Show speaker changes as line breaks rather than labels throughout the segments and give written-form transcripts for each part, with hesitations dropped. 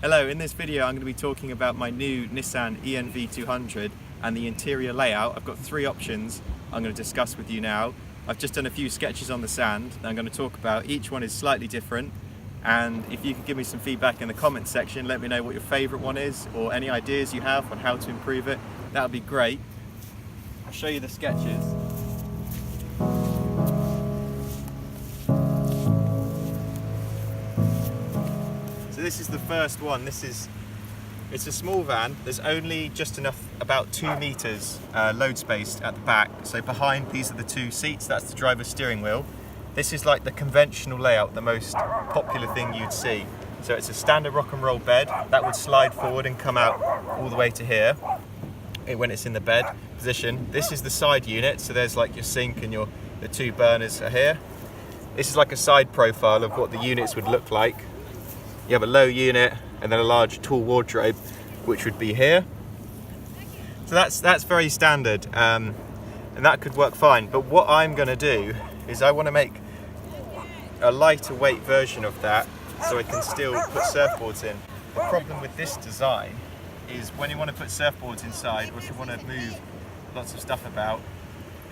Hello, in this video I'm going to be talking about my new Nissan ENV200 and the interior layout. I've got three options I'm going to discuss with you now. I've just done a few sketches on the sand that I'm going to talk about. Each one is slightly different, and if you could give me some feedback in the comments section, let me know what your favourite one is or any ideas you have on how to improve it, that would be great. I'll show you the sketches. So this is the first one. It's a small van. There's only just enough, about 2 meters load space at the back. So behind, these are the 2 seats. That's the driver's steering wheel. This is like the conventional layout, the most popular thing you'd see. So it's a standard rock and roll bed that would slide forward and come out all the way to here when it's in the bed position. This is the side unit. So there's like your sink and the 2 burners are here. This is like a side profile of what the units would look like. You have a low unit and then a large tall wardrobe, which would be here. So that's very standard, and that could work fine. But what I'm going to do is I want to make a lighter weight version of that so I can still put surfboards in. The problem with this design is when you want to put surfboards inside, or if you want to move lots of stuff about,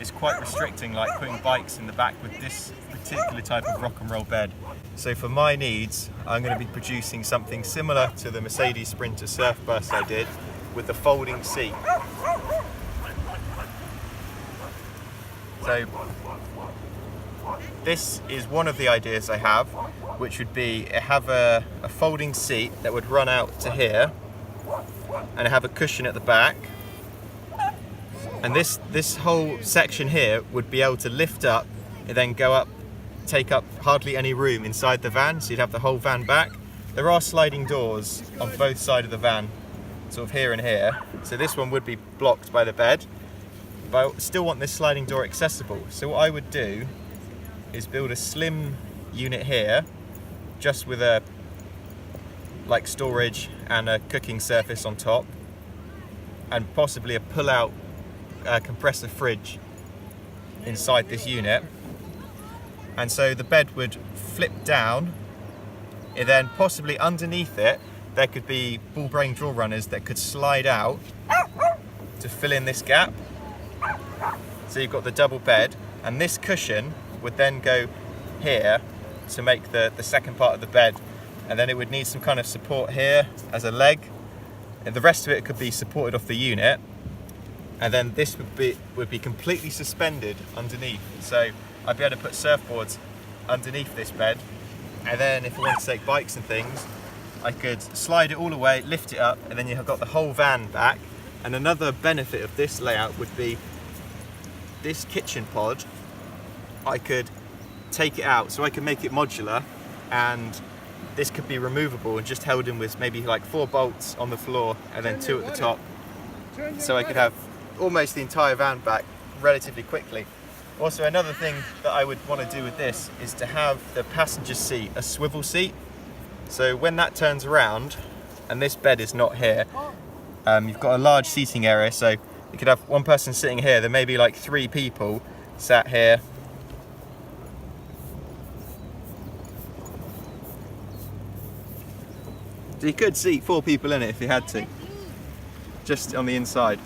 it's quite restricting, like putting bikes in the back with this particular type of rock and roll bed. So for my needs, I'm going to be producing something similar to the Mercedes Sprinter Surf Bus I did with the folding seat. So this is one of the ideas I have, which would be have a folding seat that would run out to here and have a cushion at the back. And this whole section here would be able to lift up and then go up, take up hardly any room inside the van, so you'd have the whole van back. There are sliding doors on both sides of the van, sort of here and here, so this one would be blocked by the bed, but I still want this sliding door accessible. So what I would do is build a slim unit here, just with a like storage and a cooking surface on top, and possibly a pull-out compressor fridge inside this unit. And so the bed would flip down, and then possibly underneath it there could be ball bearing draw runners that could slide out to fill in this gap. So you've got the double bed, and this cushion would then go here to make the second part of the bed, and then it would need some kind of support here as a leg, and the rest of it could be supported off the unit. And then this would be completely suspended underneath. So I'd be able to put surfboards underneath this bed, and then if I wanted to take bikes and things, I could slide it all away, lift it up, and then you have got the whole van back. And another benefit of this layout would be this kitchen pod, I could take it out, so I can make it modular, and this could be removable and just held in with maybe like 4 bolts on the floor and then 2 at the top. So I could have almost the entire van back relatively quickly. Also, another thing that I would want to do with this is to have the passenger seat a swivel seat. So when that turns around and this bed is not here, you've got a large seating area, so you could have one person sitting here, there may be like 3 people sat here. So you could seat 4 people in it if you had to, just on the inside.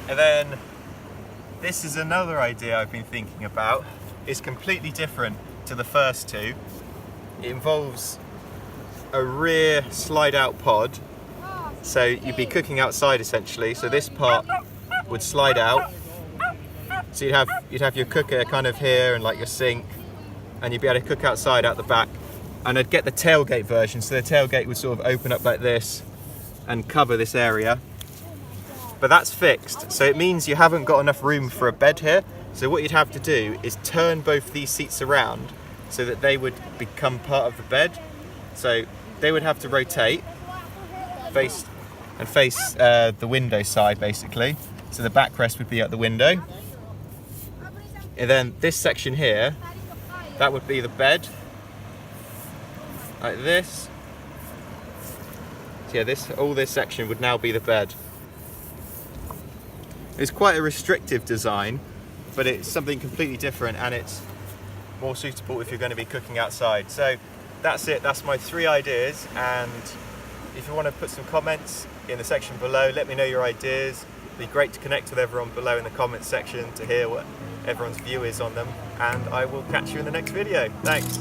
And then this is another idea I've been thinking about. It's completely different to the first 2. It involves a rear slide out pod. So you'd be cooking outside essentially. So this part would slide out. So you'd have your cooker kind of here and like your sink, and you'd be able to cook outside out the back. And I'd get the tailgate version. So the tailgate would sort of open up like this and cover this area. But that's fixed, so it means you haven't got enough room for a bed here. So what you'd have to do is turn both these seats around so that they would become part of the bed. So they would have to rotate, face the window side basically. So the backrest would be at the window. And then this section here, that would be the bed, like this. So yeah, all this section would now be the bed. It's quite a restrictive design, but it's something completely different, and it's more suitable if you're going to be cooking outside. So that's it. That's my 3 ideas, and if you want to put some comments in the section below, let me know your ideas. It'd be great to connect with everyone below in the comments section to hear what everyone's view is on them, and I will catch you in the next video. Thanks.